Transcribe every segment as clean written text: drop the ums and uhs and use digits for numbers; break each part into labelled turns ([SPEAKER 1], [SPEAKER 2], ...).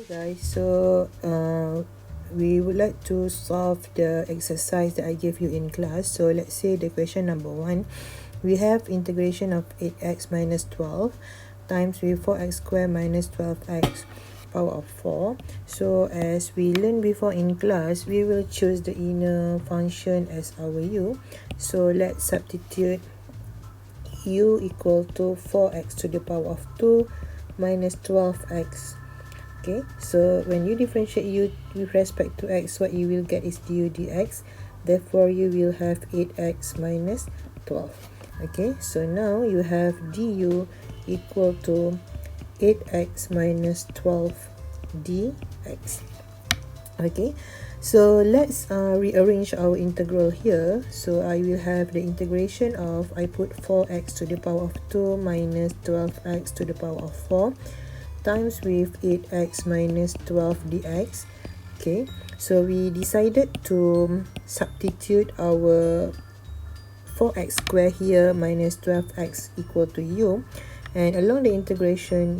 [SPEAKER 1] Guys, so we would like to solve the exercise that I gave you in class. So let's say the question number 1, we have integration of 8x minus 12 times with 4x squared minus 12x power of 4. So as we learned before in class, we will choose the inner function as our u. So let's substitute u equal to 4x to the power of 2 minus 12x. Okay, so when you differentiate u with respect to x, what you will get is du dx. Therefore, you will have 8x minus 12. Okay, so now you have du equal to 8x minus 12 dx. Okay, so let's rearrange our integral here. So I will have the integration of, I put 4x to the power of 2 minus 12x to the power of 4 times with 8x minus 12 dx. Okay, so we decided to substitute our 4x squared here minus 12x equal to u, and along the integration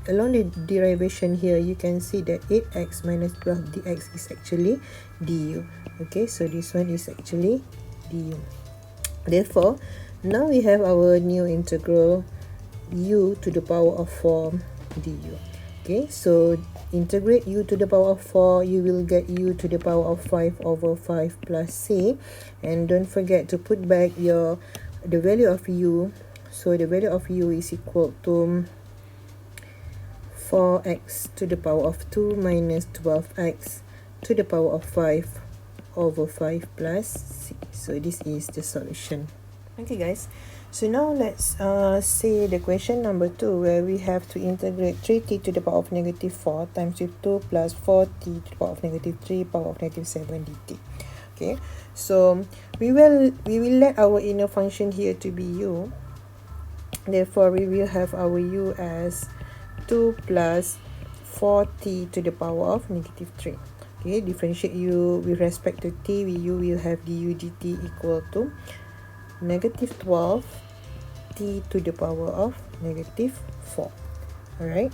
[SPEAKER 1] along the derivation here you can see that 8x minus 12 dx is actually du. Okay, so this one is actually du. Therefore, now we have our new integral u to the power of 4 du. Okay, so integrate u to the power of 4, you will get u to the power of 5 over 5 plus c, and don't forget to put back the value of u. So the value of u is equal to 4x to the power of 2 minus 12x to the power of 5 over 5 plus c. So this is the solution. Okay guys, so now let's say the question number 2, where we have to integrate 3t to the power of negative 4 times with 2 plus 4t to the power of negative 3 power of negative 7 dt. Okay, so we will let our inner function here to be u. Therefore, we will have our u as 2 plus 4t to the power of negative 3. Okay, differentiate u with respect to t, you will have du dt equal to negative 12 t to the power of negative 4. Alright,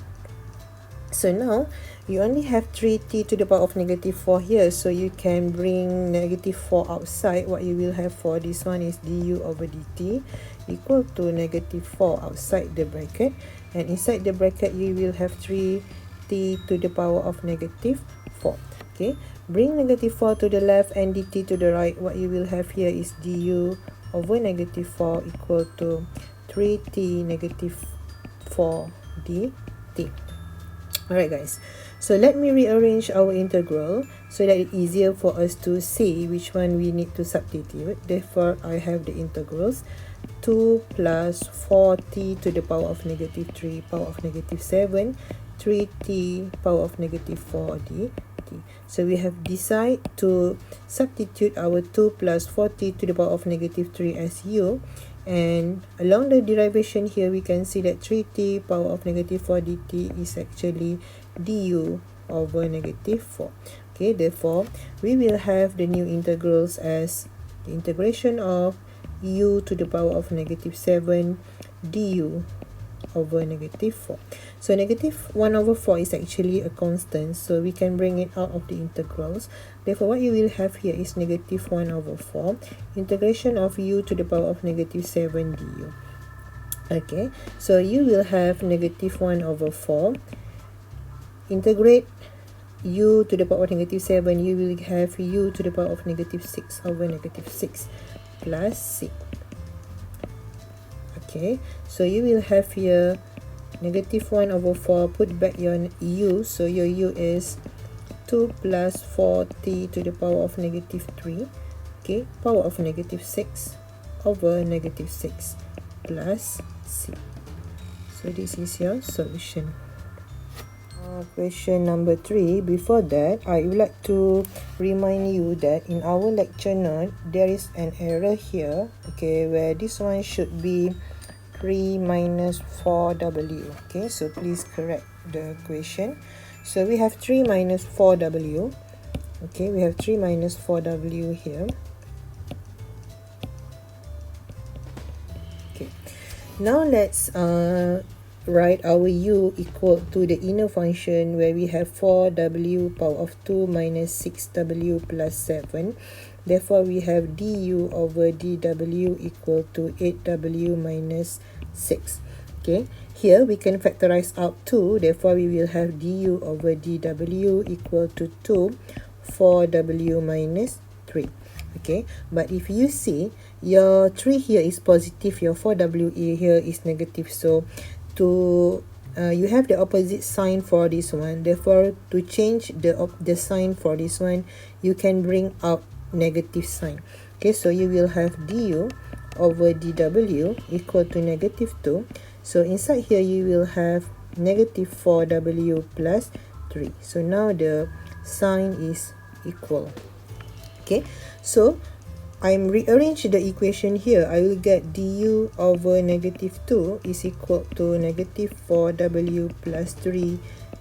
[SPEAKER 1] so now you only have 3t to the power of negative 4 here, so you can bring negative 4 outside. What you will have for this one is du over dt equal to negative 4 outside the bracket, and inside the bracket you will have 3t to the power of negative 4. Okay, bring negative 4 to the left and dt to the right. What you will have here is du over negative 4 equal to 3t negative 4 dt. Alright guys, so let me rearrange our integral so that it's easier for us to see which one we need to substitute. Therefore, I have the integrals 2 plus 4t to the power of negative 3 power of negative 7 3t power of negative 4 dt. So we have decided to substitute our 2 plus 4t to the power of negative 3 as u, and along the derivation here we can see that 3t power of negative 4 dt is actually du over negative 4. Okay, therefore we will have the new integrals as the integration of u to the power of negative 7 du over negative 4. So negative 1 over 4 is actually a constant, so we can bring it out of the integrals. Therefore, what you will have here is negative 1 over 4 integration of u to the power of negative 7 du. Okay, so you will have negative 1 over 4 integrate u to the power of negative 7, you will have u to the power of negative 6 over negative 6 plus c. Okay, so you will have here negative 1 over 4, put back your u, so your u is 2 plus 4t to the power of negative 3, okay, power of negative 6 over negative 6 plus c. So this is your solution. Question number 3. Before that, I would like to remind you that in our lecture note there is an error here, okay, where this one should be 3 minus 4w. Okay, so please correct the equation. So we have 3 minus 4w. Okay, we have 3 minus 4w here. Okay, now let's write our u equal to the inner function where we have 4w power of 2 minus 6w plus 7. Therefore, we have du over dw equal to 8w minus 6. Okay, here we can factorize out 2. Therefore, we will have du over dw equal to 2 4w minus 3. Okay, but if you see your 3 here is positive, your 4w here is negative, so to you have the opposite sign for this one. Therefore, to change the sign for this one, you can bring out negative sign. Okay, so you will have du over dw equal to negative 2. So inside here you will have negative 4w plus 3. So now the sign is equal. Okay, so I'm rearrange the equation here. I will get du over negative 2 is equal to negative 4w plus 3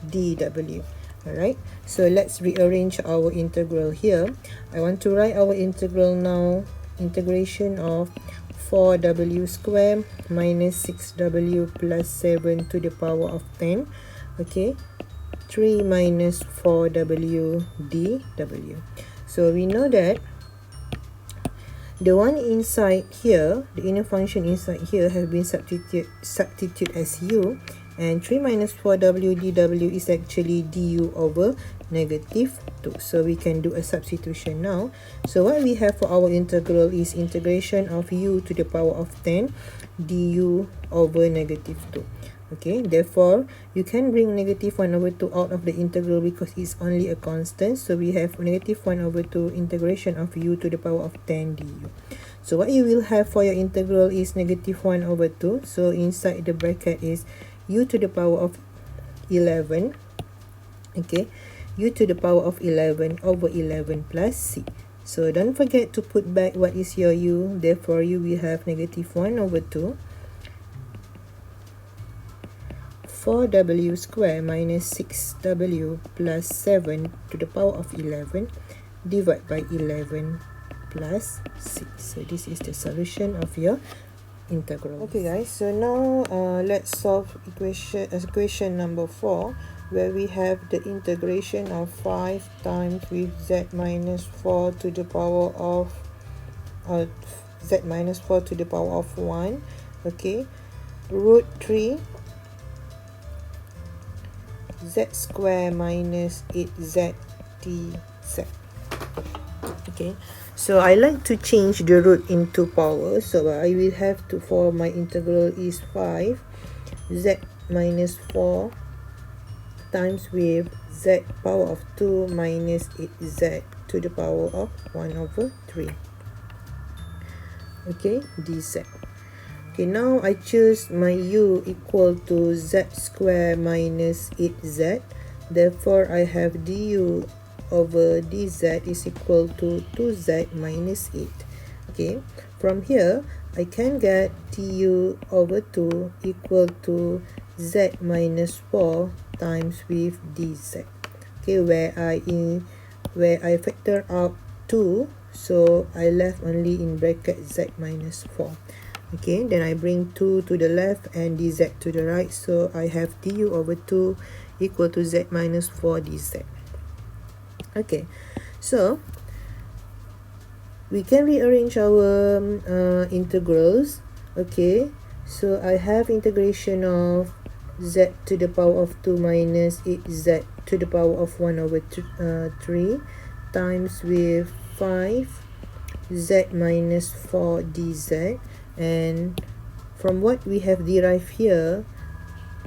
[SPEAKER 1] dw. Alright, so let's rearrange our integral here. I want to write our integral now. Integration of 4w square minus 6w plus 7 to the power of 10. Okay, 3 minus 4w dw. So we know that the one inside here, the inner function inside here, have been substitute as u, and 3 minus 4w dw is actually du over negative 2. So we can do a substitution now. So what we have for our integral is integration of u to the power of 10 du over negative 2. Okay, therefore you can bring negative 1 over 2 out of the integral because it's only a constant. So we have negative 1 over 2 integration of u to the power of 10 du. So what you will have for your integral is negative 1 over 2. So inside the bracket is u to the power of 11. Okay, u to the power of 11 over 11 plus c. So don't forget to put back what is your u. Therefore you will have negative 1 over 2 4w square minus 6w plus 7 to the power of 11 divided by 11 plus 6. So this is the solution of your integral. Okay guys, so now let's solve equation number 4, where we have the integration of 5 times with z minus 4 to the power of z minus 4 to the power of 1. Okay, root 3 z square minus 8z dz. Okay, so I like to change the root into power, so I will have to, for my integral is 5 z minus 4 times with z power of 2 minus 8z to the power of 1 over 3. Okay, dz. Okay, now I choose my u equal to z square minus 8z. Therefore, I have du over dz is equal to 2z minus 8. Okay, from here, I can get du over 2 equal to z minus 4 times with dz. Okay, where I factor out 2, so I left only in bracket z minus 4. Okay, then I bring 2 to the left and dz to the right, so I have du over 2 equal to z minus 4 dz. Okay, so we can rearrange our integrals. Okay, so I have integration of z to the power of 2 minus 8z to the power of 1 over 3 times with 5 z minus 4 dz. And from what we have derived here,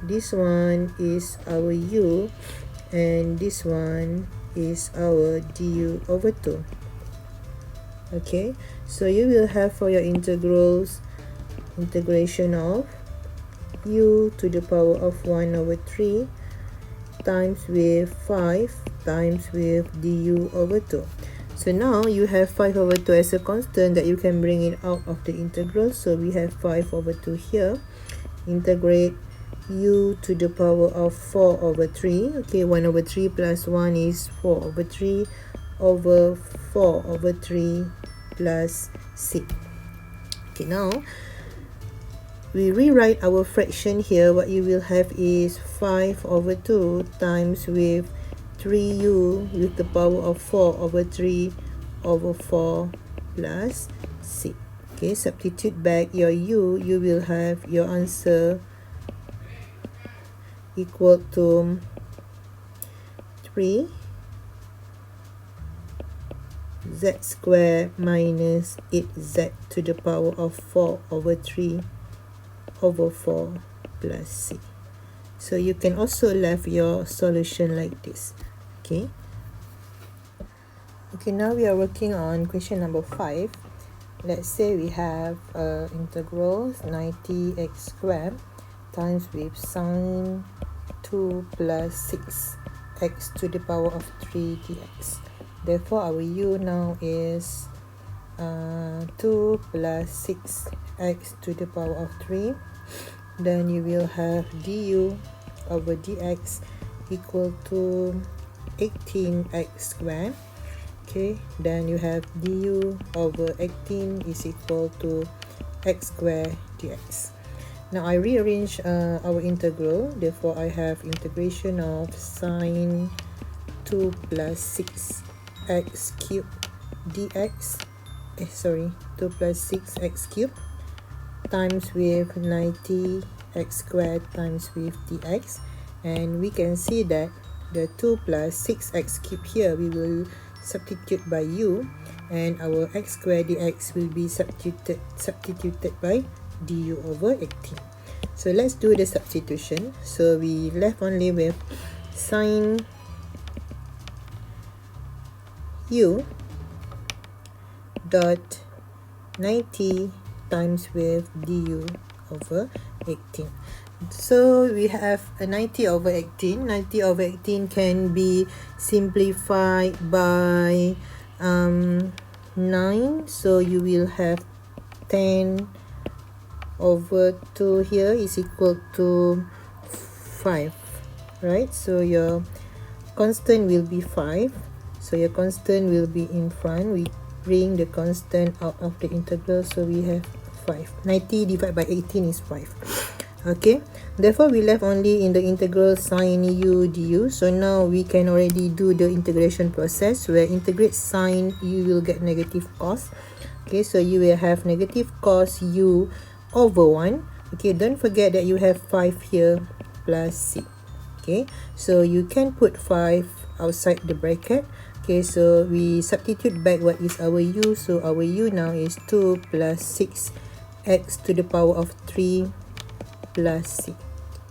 [SPEAKER 1] this one is our u and this one is our du over 2. Okay, so you will have for your integrals integration of u to the power of 1 over 3 times with 5 times with du over 2. So now you have 5 over 2 as a constant that you can bring it out of the integral. So we have 5 over 2 here. Integrate u to the power of 4 over 3. Okay, 1 over 3 plus 1 is 4 over 3 over 4 over 3 plus c. Okay, now we rewrite our fraction here, what you will have is 5 over 2 times with 3u with the power of 4 over 3 over 4 plus c. Okay, substitute back your u, you will have your answer equal to 3 z squared minus 8z to the power of 4 over 3 over 4 plus c. So you can also left your solution like this. Okay, now we are working on question number 5. Let's say we have integral 90x squared times with sine 2 plus 6x to the power of 3 dx. Therefore, our u now is 2 plus 6x to the power of 3. Then you will have du over dx equal to 18x squared. Okay, then you have du over 18 is equal to x squared dx. Now I rearrange our integral. Therefore, I have integration of sine 2 plus 6x cubed dx. 2 plus 6x cubed times with 90x squared times with dx. And we can see that the 2 plus 6x cubed here we will substitute by u, and our x squared dx will be substituted by du over 18. So let's do the substitution. So we left only with sine u dot 90 times with du over 18. So we have a 90 over 18. 90 over 18 can be simplified by 9. So you will have 10 over 2 here is equal to 5, right? So your constant will be 5. So your constant will be in front. We bring the constant out of the integral, so we have 5. 90 divided by 18 is 5. Okay, therefore we left only in the integral sine u du. So now we can already do the integration process, where integrate sine you will get negative cos. Okay, so you will have negative cos u over 1. Okay, don't forget that you have 5 here plus c. Okay, so you can put 5 outside the bracket. Okay, so we substitute back what is our u. So our u now is 2 plus 6x to the power of 3 plus c.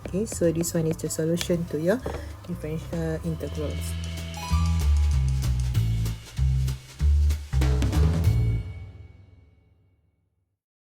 [SPEAKER 1] Okay, so this one is the solution to your differential integrals.